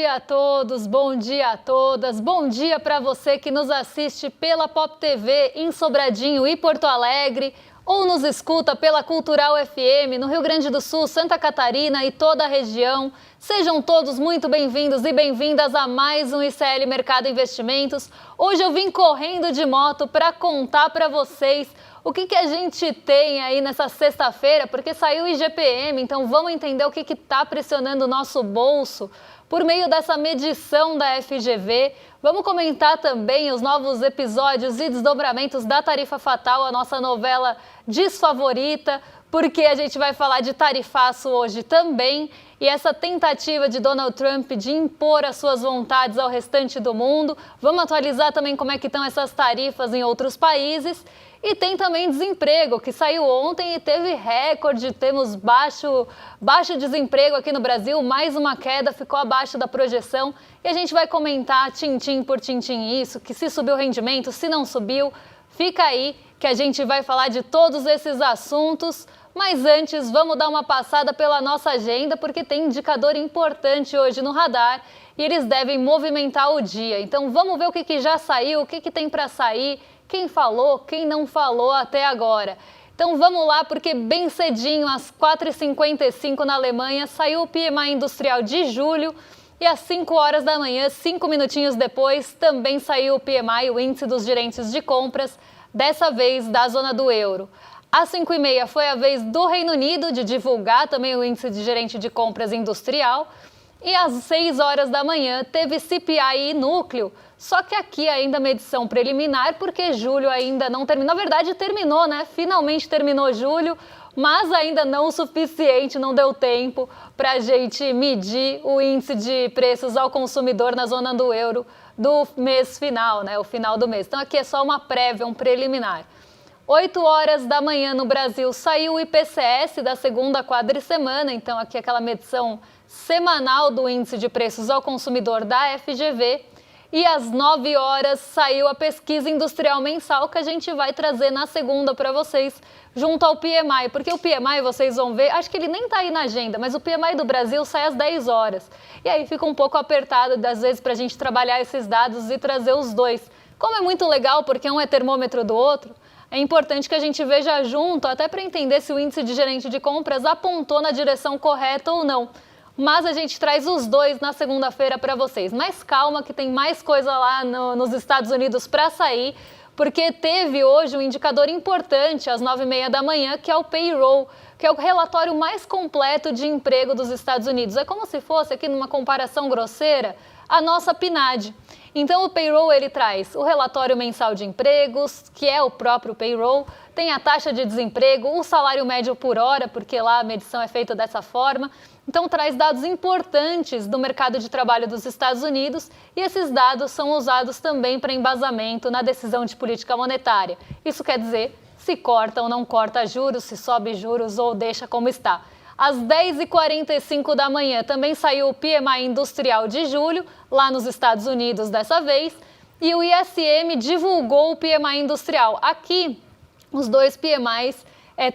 dia a todos, bom dia a todas, bom dia para você que nos assiste pela Pop TV em Sobradinho e Porto Alegre, ou nos escuta pela Cultural FM no Rio Grande do Sul, Santa Catarina e toda a região. Sejam todos muito bem-vindos e bem-vindas a mais um ICL Mercado Investimentos. Hoje eu vim correndo de moto para contar para vocês o que a gente tem aí nessa sexta-feira, porque saiu o IGPM, então vamos entender o que está pressionando o nosso bolso por meio dessa medição da FGV. Vamos comentar também os novos episódios e desdobramentos da Tarifa Fatal, a nossa novela desfavorita, porque a gente vai falar de tarifaço hoje também, e essa tentativa de Donald Trump de impor as suas vontades ao restante do mundo. Vamos atualizar também como é que estão essas tarifas em outros países. E tem também desemprego, que saiu ontem e teve recorde, temos baixo desemprego aqui no Brasil, mais uma queda, ficou abaixo da projeção. E a gente vai comentar tintim por tintim isso, que se subiu o rendimento, se não subiu, fica aí que a gente vai falar de todos esses assuntos. Mas antes, vamos dar uma passada pela nossa agenda, porque tem indicador importante hoje no radar e eles devem movimentar o dia. Então vamos ver o que já saiu, o que tem para sair, quem falou, quem não falou até agora. Então vamos lá, porque bem cedinho, às 4h55 na Alemanha, saiu o PMI industrial de julho e às 5 horas da manhã, 5 minutinhos depois, também saiu o PMI, o índice dos gerentes de compras, dessa vez da zona do euro. Às 5h30 foi a vez do Reino Unido de divulgar também o índice de gerente de compras industrial. E às 6 horas da manhã teve CPI núcleo, só que aqui ainda medição preliminar, porque julho ainda não terminou. Na verdade terminou, né? Finalmente terminou julho, mas ainda não o suficiente, não deu tempo para a gente medir o índice de preços ao consumidor na zona do euro do mês final, né? O final do mês. Então aqui é só uma prévia, um preliminar. 8 horas da manhã no Brasil saiu o IPCS da segunda quadricemana, então aqui aquela medição semanal do índice de preços ao consumidor da FGV. E às 9 horas saiu a pesquisa industrial mensal que a gente vai trazer na segunda para vocês, junto ao PMI, porque o PMI vocês vão ver, acho que ele nem está aí na agenda, mas o PMI do Brasil sai às 10 horas. E aí fica um pouco apertado, às vezes, para a gente trabalhar esses dados e trazer os dois. Como é muito legal, porque um é termômetro do outro, é importante que a gente veja junto, até para entender se o índice de gerente de compras apontou na direção correta ou não. Mas a gente traz os dois na segunda-feira para vocês. Mas calma que tem mais coisa lá nos Estados Unidos para sair, porque teve hoje um indicador importante às 9h30 da manhã, que é o payroll, que é o relatório mais completo de emprego dos Estados Unidos. É como se fosse, aqui numa comparação grosseira, a nossa PNAD. Então o payroll ele traz o relatório mensal de empregos, que é o próprio payroll, tem a taxa de desemprego, o salário médio por hora, porque lá a medição é feita dessa forma. Então traz dados importantes do mercado de trabalho dos Estados Unidos e esses dados são usados também para embasamento na decisão de política monetária. Isso quer dizer se corta ou não corta juros, se sobe juros ou deixa como está. Às 10h45 da manhã também saiu o PMI industrial de julho, lá nos Estados Unidos dessa vez, e o ISM divulgou o PMI industrial. Aqui, os dois PMIs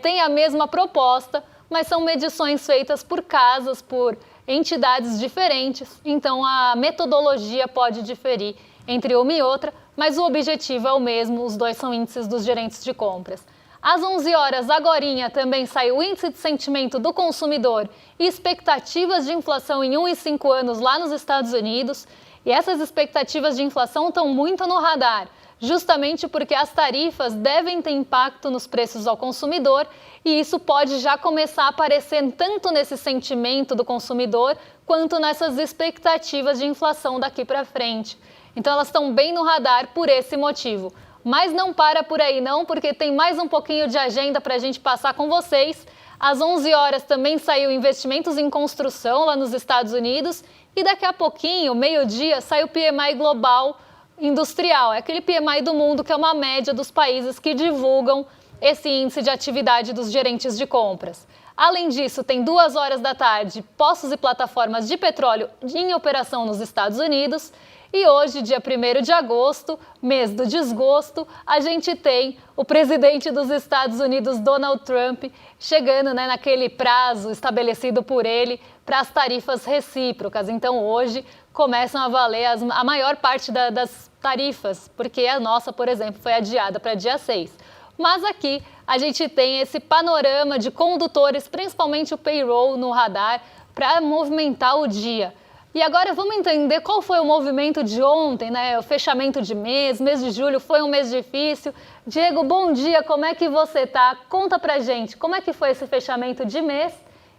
têm a mesma proposta, mas são medições feitas por casas, por entidades diferentes, então a metodologia pode diferir entre uma e outra, mas o objetivo é o mesmo, os dois são índices dos gerentes de compras. Às 11 horas, agorinha, também saiu o índice de sentimento do consumidor e expectativas de inflação em 1 e 5 anos lá nos Estados Unidos. E essas expectativas de inflação estão muito no radar, justamente porque as tarifas devem ter impacto nos preços ao consumidor e isso pode já começar a aparecer tanto nesse sentimento do consumidor quanto nessas expectativas de inflação daqui para frente. Então elas estão bem no radar por esse motivo. Mas não para por aí não, porque tem mais um pouquinho de agenda para a gente passar com vocês. Às 11 horas também saiu investimentos em construção lá nos Estados Unidos e daqui a pouquinho, meio-dia, sai o PMI global industrial. É aquele PMI do mundo que é uma média dos países que divulgam esse índice de atividade dos gerentes de compras. Além disso, tem 2 horas da tarde, postos e plataformas de petróleo em operação nos Estados Unidos. E hoje, dia 1º de agosto, mês do desgosto, a gente tem o presidente dos Estados Unidos, Donald Trump, chegando, né, naquele prazo estabelecido por ele para as tarifas recíprocas. Então, hoje começam a valer a maior parte das tarifas, porque a nossa, por exemplo, foi adiada para dia 6. Mas aqui a gente tem esse panorama de condutores, principalmente o payroll no radar, para movimentar o dia. E agora vamos entender qual foi o movimento de ontem, né? O fechamento de mês de julho foi um mês difícil. Diego, bom dia, como é que você tá? Conta pra gente, como é que foi esse fechamento de mês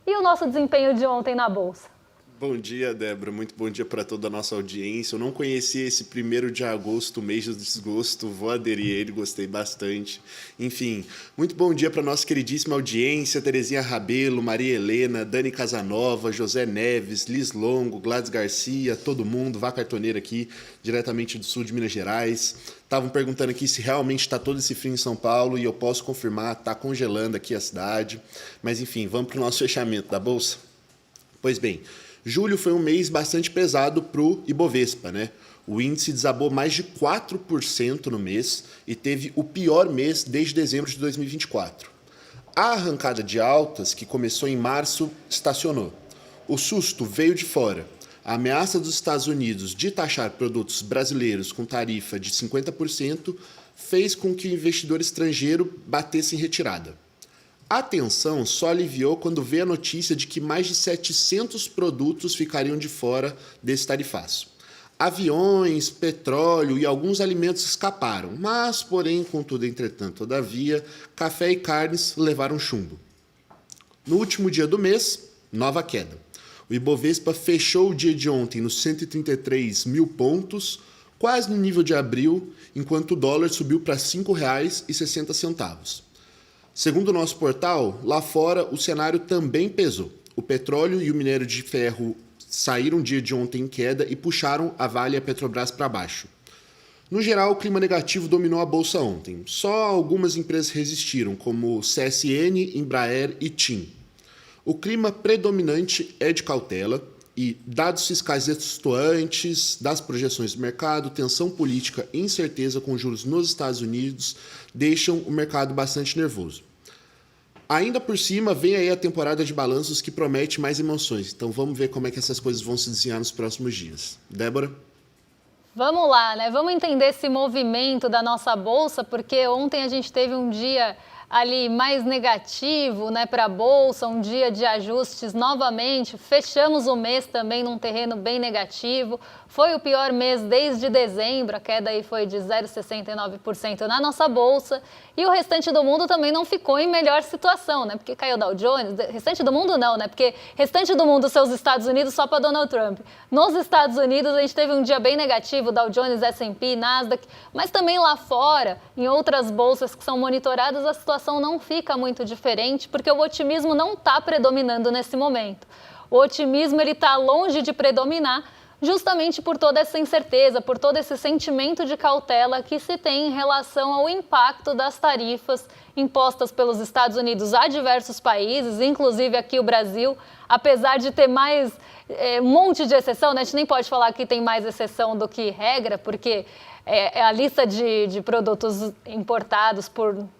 e o nosso desempenho de ontem na Bolsa? Bom dia, Débora. Muito bom dia para toda a nossa audiência. Eu não conhecia esse 1º de agosto, mês do desgosto. Vou aderir a ele, gostei bastante. Enfim, muito bom dia para nossa queridíssima audiência. Terezinha Rabelo, Maria Helena, Dani Casanova, José Neves, Liz Longo, Gladys Garcia, todo mundo, Vá Cartoneira aqui, diretamente do sul de Minas Gerais. Estavam perguntando aqui se realmente está todo esse frio em São Paulo e eu posso confirmar, está congelando aqui a cidade. Mas enfim, vamos para o nosso fechamento da Bolsa? Pois bem, julho foi um mês bastante pesado para o Ibovespa, né? O índice desabou mais de 4% no mês e teve o pior mês desde dezembro de 2024. A arrancada de altas, que começou em março, estacionou. O susto veio de fora. A ameaça dos Estados Unidos de taxar produtos brasileiros com tarifa de 50% fez com que o investidor estrangeiro batesse em retirada. A tensão só aliviou quando veio a notícia de que mais de 700 produtos ficariam de fora desse tarifaço. Aviões, petróleo e alguns alimentos escaparam, mas, porém, contudo, entretanto, todavia, café e carnes levaram chumbo. No último dia do mês, nova queda. O Ibovespa fechou o dia de ontem nos 133 mil pontos, quase no nível de abril, enquanto o dólar subiu para R$ 5,60. Segundo o nosso portal, lá fora o cenário também pesou. O petróleo e o minério de ferro saíram dia de ontem em queda e puxaram a Vale e a Petrobras para baixo. No geral, o clima negativo dominou a bolsa ontem. Só algumas empresas resistiram, como CSN, Embraer e TIM. O clima predominante é de cautela e, dados fiscais extenuantes das projeções do mercado, tensão política e incerteza com juros nos Estados Unidos deixam o mercado bastante nervoso. Ainda por cima, vem aí a temporada de balanços que promete mais emoções. Então vamos ver como é que essas coisas vão se desenhar nos próximos dias. Débora? Vamos lá, né? Vamos entender esse movimento da nossa Bolsa, porque ontem a gente teve um dia ali mais negativo, né, para a Bolsa, um dia de ajustes novamente, fechamos o mês também num terreno bem negativo, foi o pior mês desde dezembro, a queda aí foi de 0,69% na nossa Bolsa, e o restante do mundo também não ficou em melhor situação, né, porque caiu o Dow Jones, restante do mundo não, né, porque restante do mundo, seus Estados Unidos, só para Donald Trump. Nos Estados Unidos a gente teve um dia bem negativo, Dow Jones, S&P, Nasdaq, mas também lá fora, em outras bolsas que são monitoradas, a situação não fica muito diferente, porque o otimismo não está predominando nesse momento. O otimismo ele está longe de predominar, justamente por toda essa incerteza, por todo esse sentimento de cautela que se tem em relação ao impacto das tarifas impostas pelos Estados Unidos a diversos países, inclusive aqui o Brasil, apesar de ter mais um monte de exceção, né? A gente nem pode falar que tem mais exceção do que regra, porque a lista de produtos importados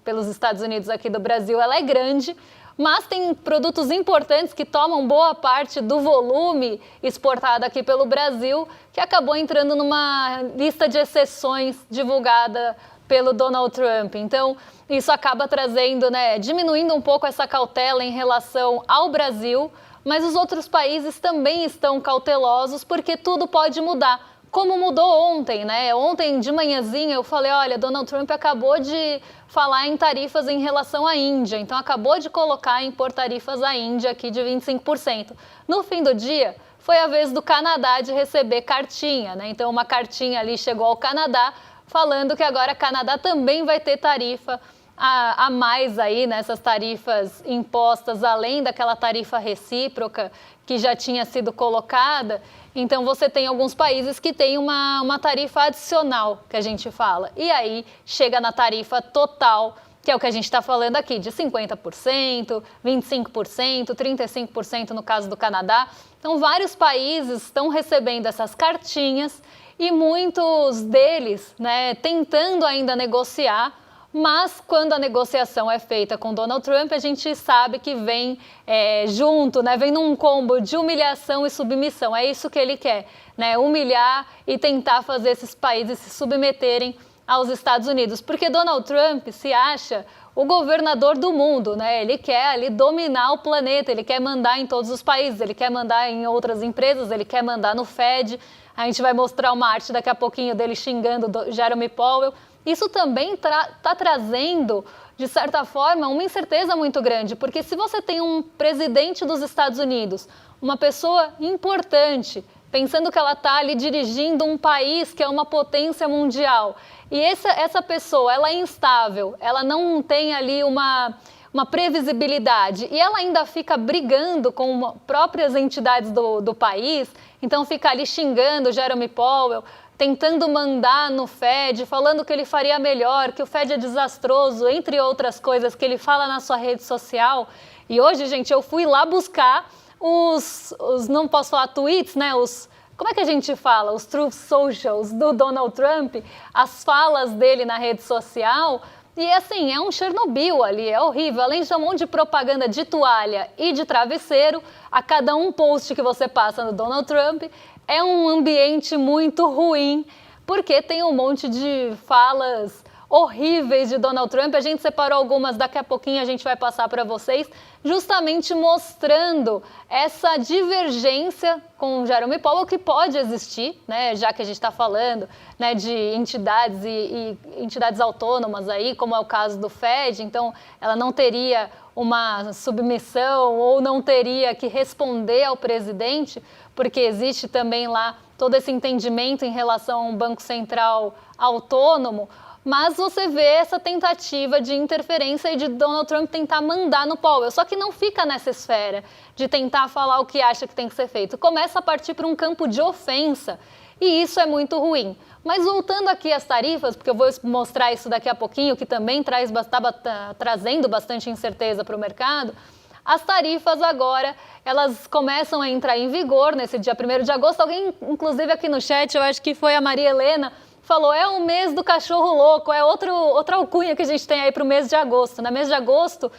pelos Estados Unidos aqui do Brasil, ela é grande, mas tem produtos importantes que tomam boa parte do volume exportado aqui pelo Brasil, que acabou entrando numa lista de exceções divulgada pelo Donald Trump. Então, isso acaba trazendo, né, diminuindo um pouco essa cautela em relação ao Brasil, mas os outros países também estão cautelosos porque tudo pode mudar. Como mudou ontem, né? Ontem de manhãzinha eu falei, olha, Donald Trump acabou de falar em tarifas em relação à Índia, então acabou de colocar impor tarifas à Índia aqui de 25%. No fim do dia, foi a vez do Canadá de receber cartinha, né? Então uma cartinha ali chegou ao Canadá falando que agora o Canadá também vai ter tarifa a mais aí nessas tarifas impostas, além daquela tarifa recíproca que já tinha sido colocada. Então você tem alguns países que têm uma tarifa adicional, que a gente fala, e aí chega na tarifa total, que é o que a gente está falando aqui, de 50%, 25%, 35% no caso do Canadá. Então vários países estão recebendo essas cartinhas e muitos deles, né, tentando ainda negociar. Mas quando a negociação é feita com Donald Trump, a gente sabe que vem junto, né? Vem num combo de humilhação e submissão. É isso que ele quer, né? Humilhar e tentar fazer esses países se submeterem aos Estados Unidos. Porque Donald Trump se acha o governador do mundo, né? Ele quer ali dominar o planeta, ele quer mandar em todos os países, ele quer mandar em outras empresas, ele quer mandar no Fed. A gente vai mostrar uma arte daqui a pouquinho dele xingando Jeremy Powell. Isso também está trazendo, de certa forma, uma incerteza muito grande, porque se você tem um presidente dos Estados Unidos, uma pessoa importante, pensando que ela está ali dirigindo um país que é uma potência mundial, e essa pessoa ela é instável, ela não tem ali uma previsibilidade, e ela ainda fica brigando com próprias entidades do país, então fica ali xingando Jeremy Powell, tentando mandar no Fed, falando que ele faria melhor, que o Fed é desastroso, entre outras coisas que ele fala na sua rede social. E hoje, gente, eu fui lá buscar os não posso falar tweets, né? Como é que a gente fala? Os truth socials do Donald Trump, as falas dele na rede social. E assim, é um Chernobyl ali, é horrível. Além de um monte de propaganda de toalha e de travesseiro, a cada um post que você passa no Donald Trump, é um ambiente muito ruim, porque tem um monte de falas horríveis de Donald Trump. A gente separou algumas, daqui a pouquinho a gente vai passar para vocês, justamente mostrando essa divergência com o Jeremy Powell que pode existir, né, já que a gente está falando, né, de entidades e entidades autônomas aí, como é o caso do Fed, então ela não teria uma submissão ou não teria que responder ao presidente, porque existe também lá todo esse entendimento em relação a um banco central autônomo, mas você vê essa tentativa de interferência e de Donald Trump tentar mandar no Powell, só que não fica nessa esfera de tentar falar o que acha que tem que ser feito, começa a partir para um campo de ofensa, e isso é muito ruim. Mas voltando aqui às tarifas, porque eu vou mostrar isso daqui a pouquinho, que também estava trazendo bastante incerteza para o mercado, as tarifas agora, elas começam a entrar em vigor nesse dia 1º de agosto. Alguém, inclusive aqui no chat, eu acho que foi a Maria Helena, falou, é o mês do cachorro louco, é outra alcunha que a gente tem aí para o mês de agosto. No mês de agosto,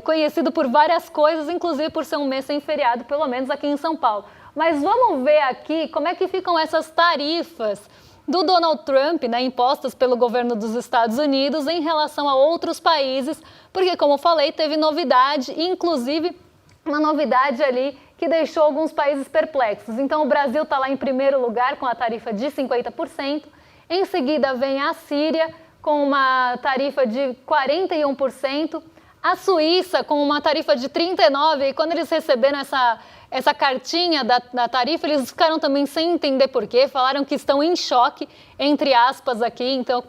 conhecido por várias coisas, inclusive por ser um mês sem feriado, pelo menos aqui em São Paulo. Mas vamos ver aqui como é que ficam essas tarifas do Donald Trump, né, impostas pelo governo dos Estados Unidos em relação a outros países, porque, como eu falei, teve novidade, inclusive uma novidade ali que deixou alguns países perplexos. Então, o Brasil está lá em primeiro lugar com a tarifa de 50%, em seguida vem a Síria com uma tarifa de 41%, a Suíça com uma tarifa de 39%, e quando eles receberam essa cartinha da tarifa, eles ficaram também sem entender por quê, falaram que estão em choque, entre aspas aqui, então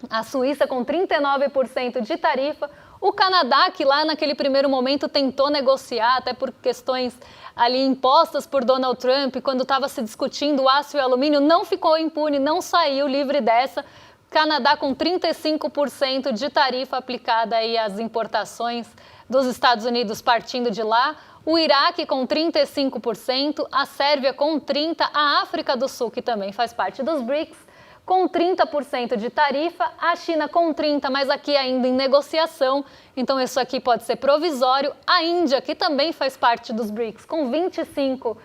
a Suíça com 39% de tarifa, o Canadá, que lá naquele primeiro momento tentou negociar, até por questões ali impostas por Donald Trump, quando estava se discutindo o aço e o alumínio, não ficou impune, não saiu livre dessa. Canadá com 35% de tarifa aplicada aí às importações dos Estados Unidos partindo de lá, o Iraque com 35%, a Sérvia com 30%, a África do Sul, que também faz parte dos BRICS, com 30% de tarifa, a China com 30%, mas aqui ainda em negociação, então isso aqui pode ser provisório, a Índia, que também faz parte dos BRICS, com 25%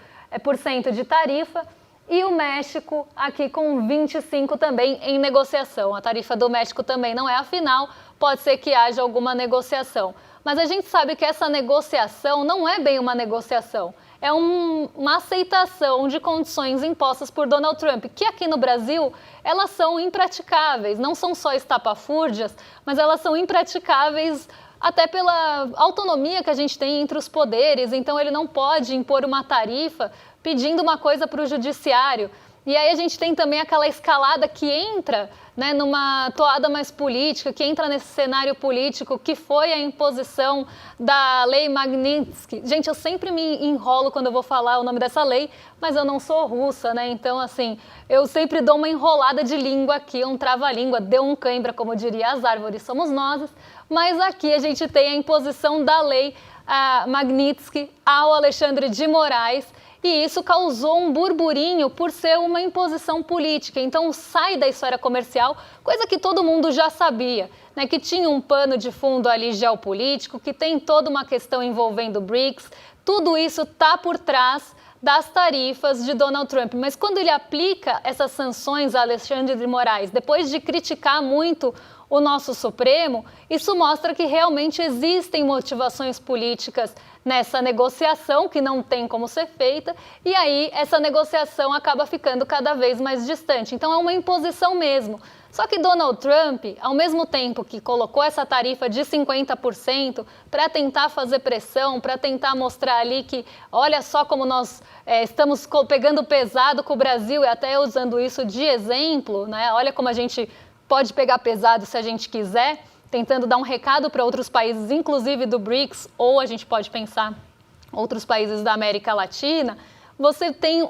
de tarifa, e o México aqui com 25% também em negociação. A tarifa do México também não é a final, pode ser que haja alguma negociação. Mas a gente sabe que essa negociação não é bem uma negociação, é uma aceitação de condições impostas por Donald Trump, que aqui no Brasil elas são impraticáveis, não são só estapafúrdias, mas elas são impraticáveis até pela autonomia que a gente tem entre os poderes, então ele não pode impor uma tarifa pedindo uma coisa para o judiciário. E aí a gente tem também aquela escalada que entra, né, numa toada mais política, que entra nesse cenário político, que foi a imposição da Lei Magnitsky. Gente, eu sempre me enrolo quando eu vou falar o nome dessa lei, mas eu não sou russa, né? Então, assim, eu sempre dou uma enrolada de língua aqui, um trava-língua, deu um cãibra, como diria as árvores, somos nós. Mas aqui a gente tem a imposição da Lei a Magnitsky ao Alexandre de Moraes, e isso causou um burburinho por ser uma imposição política. Então sai da história comercial, coisa que todo mundo já sabia, né, que tinha um pano de fundo ali geopolítico, que tem toda uma questão envolvendo o BRICS, tudo isso está por trás das tarifas de Donald Trump. Mas quando ele aplica essas sanções a Alexandre de Moraes, depois de criticar muito o nosso Supremo, isso mostra que realmente existem motivações políticas nessa negociação que não tem como ser feita, e aí essa negociação acaba ficando cada vez mais distante. Então é uma imposição mesmo. Só que Donald Trump, ao mesmo tempo que colocou essa tarifa de 50% para tentar fazer pressão, para tentar mostrar ali que olha só como nós estamos pegando pesado com o Brasil, e até usando isso de exemplo, né? Olha como a gente pode pegar pesado se a gente quiser, tentando dar um recado para outros países, inclusive do BRICS, ou a gente pode pensar outros países da América Latina. Você tem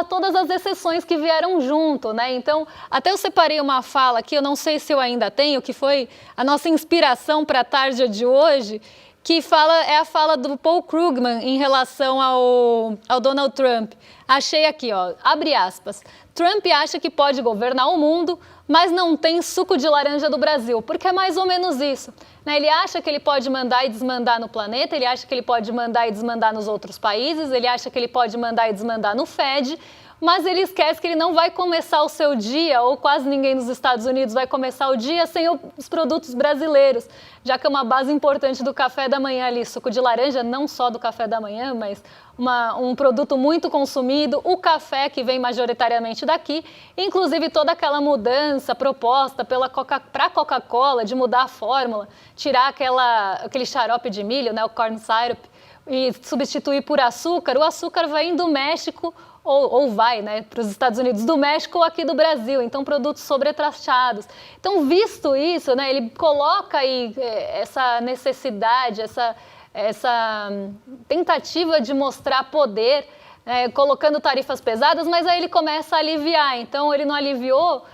todas as exceções que vieram junto, né? Então, até eu separei uma fala aqui, eu não sei se eu ainda tenho, que foi a nossa inspiração para a tarde de hoje, que é a fala do Paul Krugman em relação ao Donald Trump. Achei aqui, ó, abre aspas. Trump acha que pode governar o mundo, mas não tem suco de laranja do Brasil, porque é mais ou menos isso, né? Ele acha que ele pode mandar e desmandar no planeta, ele acha que ele pode mandar e desmandar nos outros países, ele acha que ele pode mandar e desmandar no Fed, mas ele esquece que ele não vai começar o seu dia, ou quase ninguém nos Estados Unidos vai começar o dia sem os produtos brasileiros, já que é uma base importante do café da manhã ali, suco de laranja, não só do café da manhã, mas um produto muito consumido, o café que vem majoritariamente daqui, inclusive toda aquela mudança proposta para a Coca-Cola de mudar a fórmula, tirar aquele xarope de milho, né, o corn syrup, e substituir por açúcar. O açúcar vem do México, ou vai, né, para os Estados Unidos, do México ou aqui do Brasil, então produtos sobretaxados. Então, visto isso, né, ele coloca aí essa necessidade, essa tentativa de mostrar poder, colocando tarifas pesadas, mas aí ele começa a aliviar. Então, ele não aliviou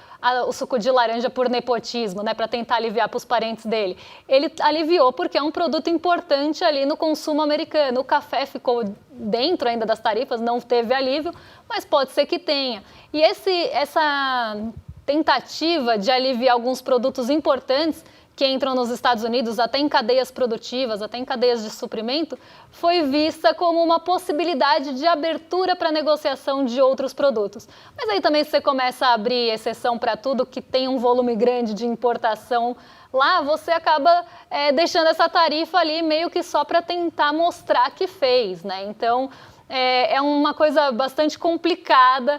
o suco de laranja por nepotismo, né, para tentar aliviar para os parentes dele. Ele aliviou porque é um produto importante ali no consumo americano. O café ficou dentro ainda das tarifas, não teve alívio, mas pode ser que tenha. E essa tentativa de aliviar alguns produtos importantes que entram nos Estados Unidos, até em cadeias produtivas, até em cadeias de suprimento, foi vista como uma possibilidade de abertura para negociação de outros produtos. Mas aí também você começa a abrir exceção para tudo que tem um volume grande de importação lá, você acaba deixando essa tarifa ali meio que só para tentar mostrar que fez, né? Então, é uma coisa bastante complicada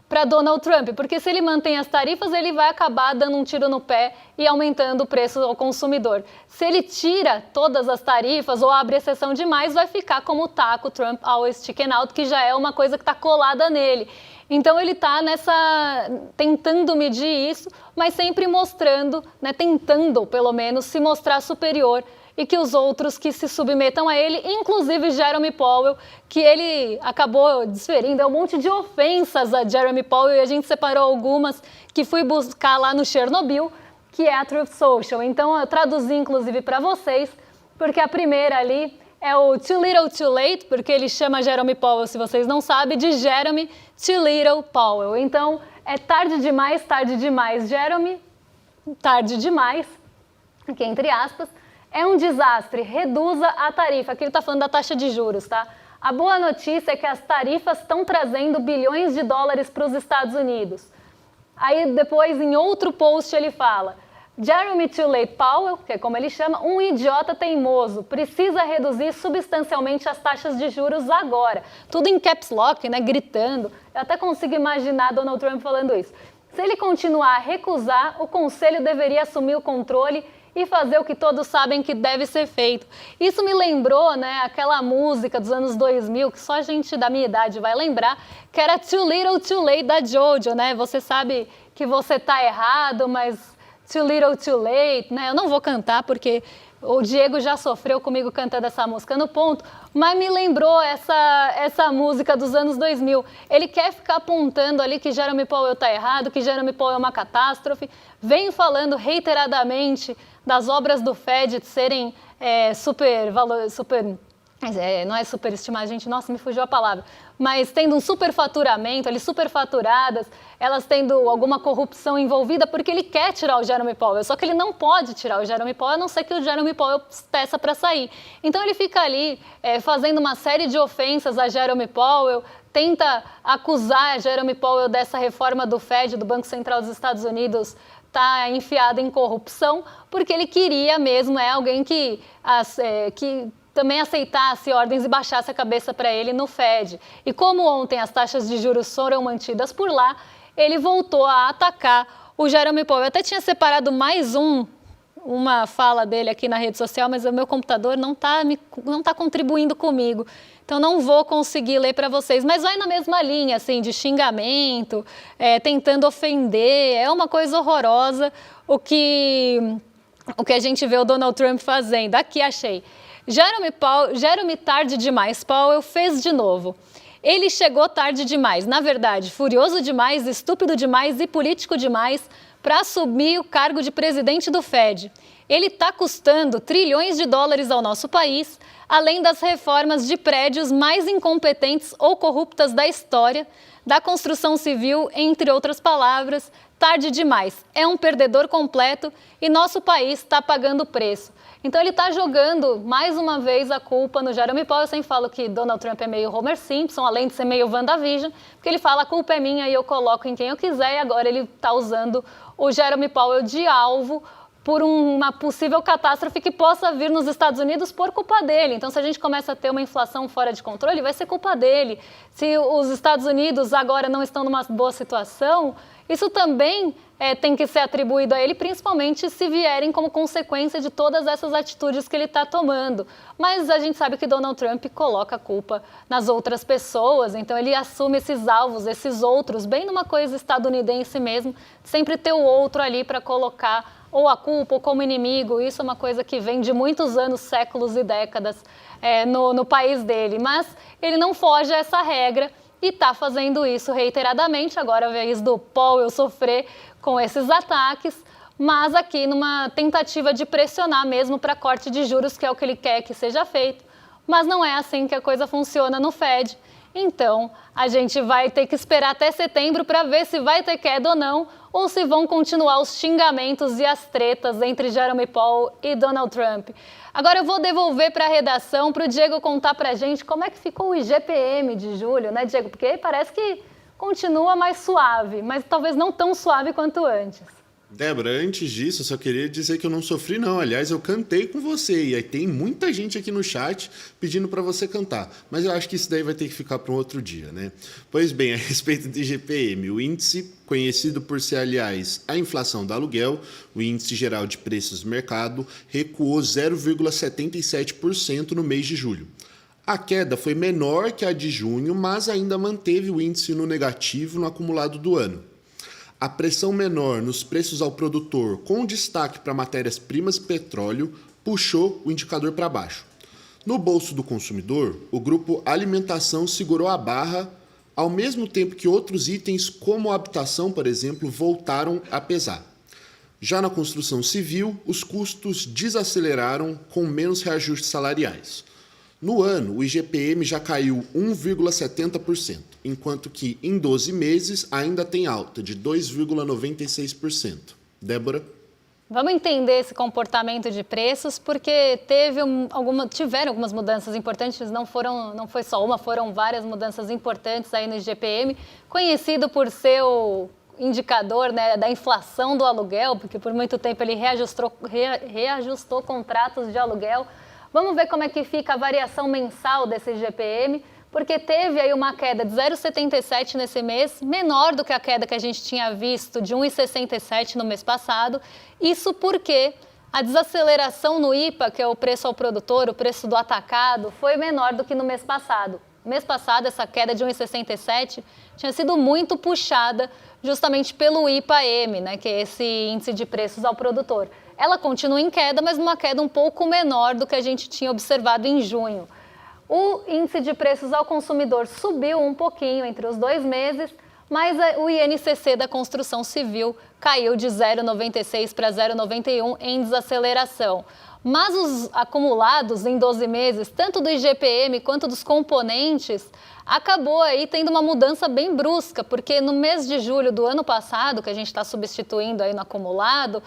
para Donald Trump, porque se ele mantém as tarifas, ele vai acabar dando um tiro no pé e aumentando o preço ao consumidor. Se ele tira todas as tarifas ou abre exceção demais, vai ficar como o taco Trump always chicken out, que já é uma coisa que está colada nele. Então ele está tentando medir isso, mas sempre mostrando, né, tentando pelo menos se mostrar superior, e que os outros que se submetam a ele, inclusive Jeremy Powell, que ele acabou desferindo um monte de ofensas a Jeremy Powell, e a gente separou algumas que fui buscar lá no Chernobyl, que é a Truth Social. Então eu traduzi inclusive para vocês, porque a primeira ali é o Too Little Too Late, porque ele chama Jeremy Powell, se vocês não sabem, de Jeremy Too Little Powell. Então é tarde demais, Jeremy, tarde demais, aqui entre aspas. É um desastre, reduza a tarifa. Aqui ele está falando da taxa de juros, tá? A boa notícia é que as tarifas estão trazendo bilhões de dólares para os Estados Unidos. Aí depois, em outro post, ele fala: Jeremy Too Late Powell, que é como ele chama, um idiota teimoso, precisa reduzir substancialmente as taxas de juros agora. Tudo em caps lock, né, gritando. Eu até consigo imaginar Donald Trump falando isso. Se ele continuar a recusar, o Conselho deveria assumir o controle e fazer o que todos sabem que deve ser feito. Isso me lembrou, né, aquela música dos anos 2000, que só a gente da minha idade vai lembrar, que era Too Little Too Late, da Jojo, né? Você sabe que você tá errado, mas Too Little Too Late, né? Eu não vou cantar porque o Diego já sofreu comigo cantando essa música no ponto, mas me lembrou essa música dos anos 2000. Ele quer ficar apontando ali que Jeremy Powell está errado, que Jeremy Powell é uma catástrofe, vem falando reiteradamente das obras do Fed serem não é superestimar, gente, nossa, me fugiu a palavra, mas tendo um superfaturamento, ali superfaturadas, elas tendo alguma corrupção envolvida, porque ele quer tirar o Jerome Powell, só que ele não pode tirar o Jerome Powell, a não ser que o Jerome Powell peça para sair. Então ele fica ali fazendo uma série de ofensas a Jerome Powell, tenta acusar Jerome Powell dessa reforma do Fed, do Banco Central dos Estados Unidos, tá enfiado em corrupção, porque ele queria mesmo, alguém que também aceitasse ordens e baixasse a cabeça para ele no Fed. E como ontem as taxas de juros foram mantidas por lá, ele voltou a atacar o Jerome Powell. Eu até tinha separado mais uma fala dele aqui na rede social, mas o meu computador não tá contribuindo comigo. Então não vou conseguir ler para vocês, mas vai na mesma linha, assim, de xingamento, tentando ofender, é uma coisa horrorosa o que a gente vê o Donald Trump fazendo. Aqui achei. Jerome tarde demais, Powell fez de novo. Ele chegou tarde demais, na verdade, furioso demais, estúpido demais e político demais para assumir o cargo de presidente do Fed. Ele está custando trilhões de dólares ao nosso país, além das reformas de prédios mais incompetentes ou corruptas da história, da construção civil, entre outras palavras. Tarde demais. É um perdedor completo e nosso país está pagando o preço. Então ele está jogando mais uma vez a culpa no Jerome Powell. Eu sempre falo que Donald Trump é meio Homer Simpson, além de ser meio WandaVision, porque ele fala a culpa é minha e eu coloco em quem eu quiser, e agora ele está usando o Jerome Powell de alvo por uma possível catástrofe que possa vir nos Estados Unidos por culpa dele. Então, se a gente começa a ter uma inflação fora de controle, vai ser culpa dele. Se os Estados Unidos agora não estão numa boa situação, isso também tem que ser atribuído a ele, principalmente se vierem como consequência de todas essas atitudes que ele está tomando. Mas a gente sabe que Donald Trump coloca a culpa nas outras pessoas, então ele assume esses alvos, esses outros, bem numa coisa estadunidense mesmo, sempre ter o outro ali para colocar ou a culpa ou como inimigo. Isso é uma coisa que vem de muitos anos, séculos e décadas no país dele. Mas ele não foge a essa regra e está fazendo isso reiteradamente. Agora é a vez do Powell sofrer com esses ataques, mas aqui numa tentativa de pressionar mesmo para corte de juros, que é o que ele quer que seja feito. Mas não é assim que a coisa funciona no Fed. Então, a gente vai ter que esperar até setembro para ver se vai ter queda ou não, ou se vão continuar os xingamentos e as tretas entre Jerome Powell e Donald Trump. Agora eu vou devolver para a redação, para o Diego contar para a gente como é que ficou o IGPM de julho, né, Diego? Porque parece que continua mais suave, mas talvez não tão suave quanto antes. Débora, antes disso, eu só queria dizer que eu não sofri, não. Aliás, eu cantei com você. E aí tem muita gente aqui no chat pedindo para você cantar. Mas eu acho que isso daí vai ter que ficar para um outro dia, né? Pois bem, a respeito do IGPM, o índice, conhecido por ser, aliás, a inflação do aluguel, o índice geral de preços do mercado, recuou 0,77% no mês de julho. A queda foi menor que a de junho, mas ainda manteve o índice no negativo no acumulado do ano. A pressão menor nos preços ao produtor, com destaque para matérias-primas e petróleo, puxou o indicador para baixo. No bolso do consumidor, o grupo alimentação segurou a barra, ao mesmo tempo que outros itens, como a habitação, por exemplo, voltaram a pesar. Já na construção civil, os custos desaceleraram com menos reajustes salariais. No ano, o IGPM já caiu 1,70%, enquanto que em 12 meses ainda tem alta de 2,96%. Débora? Vamos entender esse comportamento de preços, porque tiveram algumas mudanças importantes, não foi só uma, foram várias mudanças importantes aí no IGPM, conhecido por ser o indicador, né, da inflação do aluguel, porque por muito tempo ele reajustou contratos de aluguel. Vamos ver como é que fica a variação mensal desse IGPM, porque teve aí uma queda de 0,77 nesse mês, menor do que a queda que a gente tinha visto de 1,67 no mês passado. Isso porque a desaceleração no IPA, que é o preço ao produtor, o preço do atacado, foi menor do que no mês passado. No mês passado, essa queda de 1,67 tinha sido muito puxada justamente pelo IPA-M, né, que é esse índice de preços ao produtor. Ela continua em queda, mas numa queda um pouco menor do que a gente tinha observado em junho. O índice de preços ao consumidor subiu um pouquinho entre os 2 meses, mas o INCC da construção civil caiu de 0,96 para 0,91 em desaceleração. Mas os acumulados em 12 meses, tanto do IGPM quanto dos componentes, acabou aí tendo uma mudança bem brusca, porque no mês de julho do ano passado, que a gente está substituindo aí no acumulado,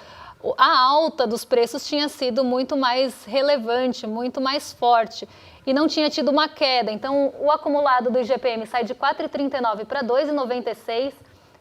a alta dos preços tinha sido muito mais relevante, muito mais forte e não tinha tido uma queda. Então, o acumulado do IGPM sai de 4,39 para 2,96,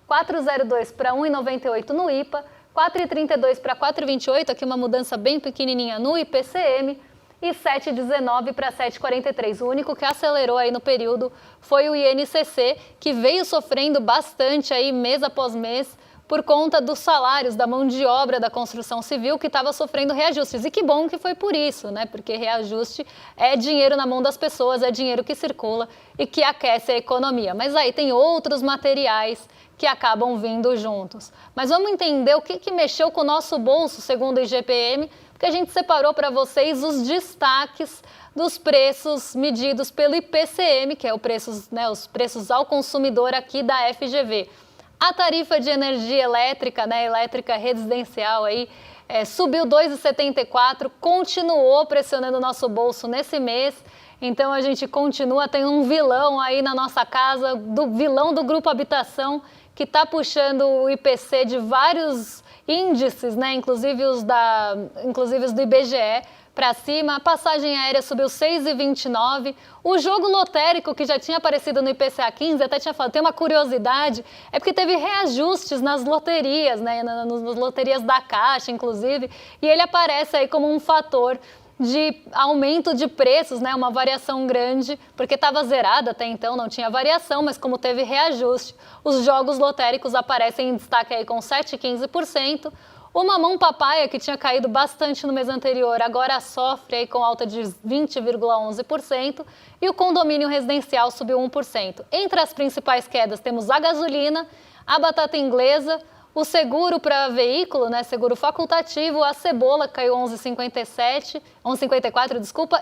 4,02 para 1,98 no IPA, 4,32 para 4,28, aqui uma mudança bem pequenininha no IPCM, e 7,19 para 7,43. O único que acelerou aí no período foi o INCC, que veio sofrendo bastante aí mês após mês, por conta dos salários da mão de obra da construção civil que estava sofrendo reajustes. E que bom que foi por isso, né? Porque reajuste é dinheiro na mão das pessoas, é dinheiro que circula e que aquece a economia. Mas aí tem outros materiais que acabam vindo juntos. Mas vamos entender o que mexeu com o nosso bolso, segundo o IGPM, porque a gente separou para vocês os destaques dos preços medidos pelo IPCM, que é os preços ao consumidor aqui da FGV. A tarifa de energia elétrica, elétrica residencial aí, subiu 2,74, continuou pressionando o nosso bolso nesse mês. Então a gente continua, tem um vilão aí na nossa casa, vilão do Grupo Habitação, que está puxando o IPC de vários índices, inclusive os do IBGE, para cima. A passagem aérea subiu 6,29. O jogo lotérico, que já tinha aparecido no IPCA 15, até tinha falado, tem uma curiosidade, é porque teve reajustes nas loterias, nas loterias da Caixa, inclusive, e ele aparece aí como um fator de aumento de preços, uma variação grande, porque estava zerada até então, não tinha variação, mas como teve reajuste, os jogos lotéricos aparecem em destaque aí com 7,15%. O mamão papaya, que tinha caído bastante no mês anterior, agora sofre aí com alta de 20,11%, e o condomínio residencial subiu 1%. Entre as principais quedas temos a gasolina, a batata inglesa, o seguro para veículo, seguro facultativo, a cebola caiu 11,54,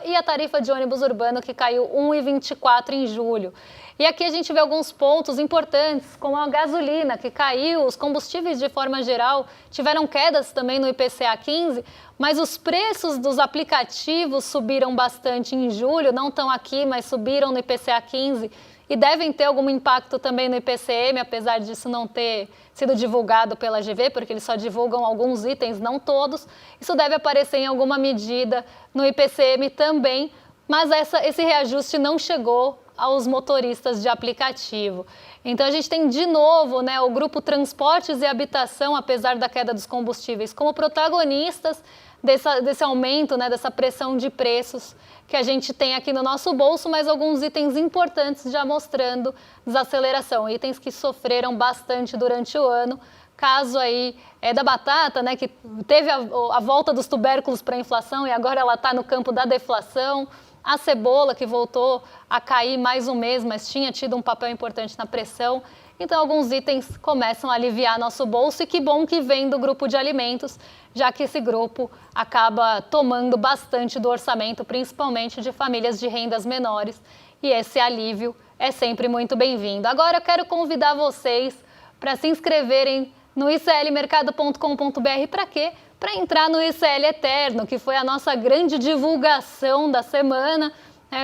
e a tarifa de ônibus urbano que caiu 1,24 em julho. E aqui a gente vê alguns pontos importantes, como a gasolina, que caiu, os combustíveis de forma geral tiveram quedas também no IPCA 15, mas os preços dos aplicativos subiram bastante em julho, não estão aqui, mas subiram no IPCA 15 e devem ter algum impacto também no IPCM, apesar disso não ter sido divulgado pela GV, porque eles só divulgam alguns itens, não todos. Isso deve aparecer em alguma medida no IPCM também, mas esse reajuste não chegou aos motoristas de aplicativo. Então a gente tem de novo o grupo Transportes e Habitação, apesar da queda dos combustíveis, como protagonistas desse aumento, dessa pressão de preços que a gente tem aqui no nosso bolso, mas alguns itens importantes já mostrando desaceleração, itens que sofreram bastante durante o ano. Caso aí da batata, que teve a volta dos tubérculos para a inflação e agora ela está no campo da deflação. A cebola, que voltou a cair mais um mês, mas tinha tido um papel importante na pressão. Então, alguns itens começam a aliviar nosso bolso, e que bom que vem do grupo de alimentos, já que esse grupo acaba tomando bastante do orçamento, principalmente de famílias de rendas menores, e esse alívio é sempre muito bem-vindo. Agora eu quero convidar vocês para se inscreverem no iclmercado.com.br. Para quê? Para entrar no ICL Eterno, que foi a nossa grande divulgação da semana.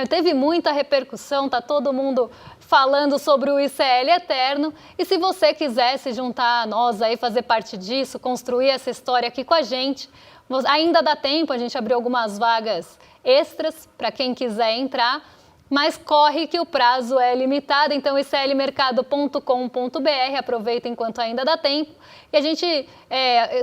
Teve muita repercussão, tá todo mundo falando sobre o ICL Eterno. E se você quiser se juntar a nós aí, fazer parte disso, construir essa história aqui com a gente, ainda dá tempo, a gente abriu algumas vagas extras para quem quiser entrar, mas corre que o prazo é limitado, então iclmercado.com.br, aproveita enquanto ainda dá tempo. E a gente,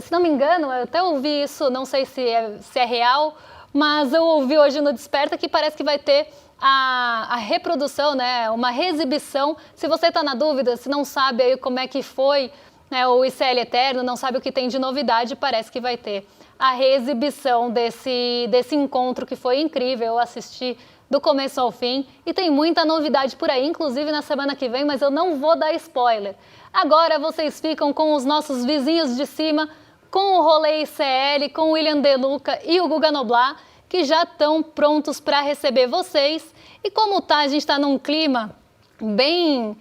se não me engano, eu até ouvi isso, não sei se é real, mas eu ouvi hoje no Desperta que parece que vai ter a reprodução, uma reexibição. Se você está na dúvida, se não sabe aí como é que foi o ICL Eterno, não sabe o que tem de novidade, parece que vai ter a reexibição desse encontro que foi incrível. Eu assisti do começo ao fim, e tem muita novidade por aí, inclusive na semana que vem, mas eu não vou dar spoiler. Agora vocês ficam com os nossos vizinhos de cima, com o Rolê ICL, com o William De Luca e o Guga Noblar, que já estão prontos para receber vocês. E como a gente está num clima bem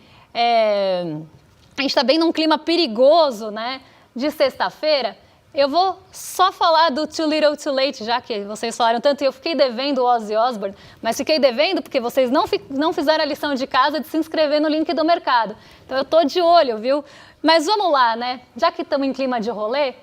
a gente está bem num clima perigoso, né, de sexta-feira, eu vou só falar do Too Little Too Late, já que vocês falaram tanto, e eu fiquei devendo o Ozzy Osbourne, mas fiquei devendo porque vocês não fizeram a lição de casa de se inscrever no link do mercado. Então eu tô de olho, viu? Mas vamos lá, né? Já que estamos em clima de rolê,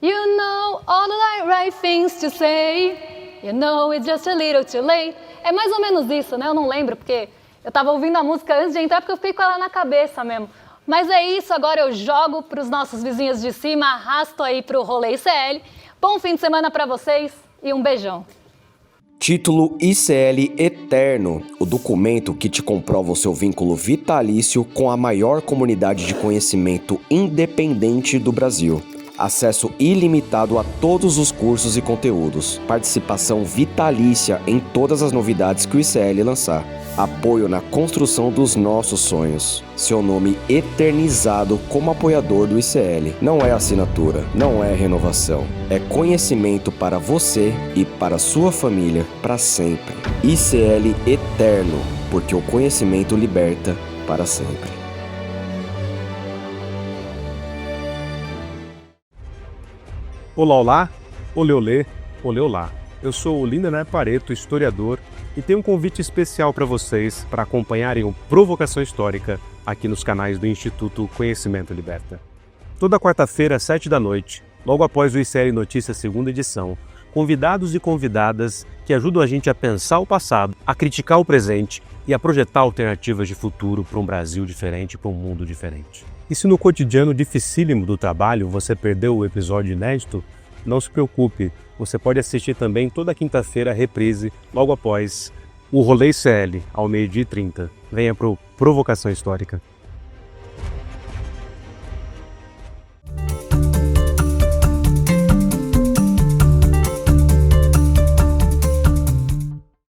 you know all the right things to say, you know it's just a little too late. É mais ou menos isso, né? Eu não lembro, porque eu estava ouvindo a música antes de entrar, porque eu fiquei com ela na cabeça mesmo. Mas é isso, agora eu jogo para os nossos vizinhos de cima, arrasto aí para o Rolê ICL. Bom fim de semana para vocês e um beijão. Título ICL Eterno, o documento que te comprova o seu vínculo vitalício com a maior comunidade de conhecimento independente do Brasil. Acesso ilimitado a todos os cursos e conteúdos. Participação vitalícia em todas as novidades que o ICL lançar. Apoio na construção dos nossos sonhos. Seu nome eternizado como apoiador do ICL. Não é assinatura, não é renovação. É conhecimento para você e para sua família para sempre. ICL Eterno, porque o conhecimento liberta para sempre. Olá, olá, olê, olê, olê, olá. Eu sou o Lindener Pareto, historiador, e tenho um convite especial para vocês para acompanharem o Provocação Histórica aqui nos canais do Instituto Conhecimento Liberta. Toda quarta-feira, às 7h, logo após o ICL Notícias segunda edição, convidados e convidadas que ajudam a gente a pensar o passado, a criticar o presente e a projetar alternativas de futuro para um Brasil diferente, para um mundo diferente. E se no cotidiano dificílimo do trabalho você perdeu o episódio inédito, não se preocupe, você pode assistir também toda quinta-feira a reprise, logo após o Rolê ICL, ao 12h30. Venha pro Provocação Histórica.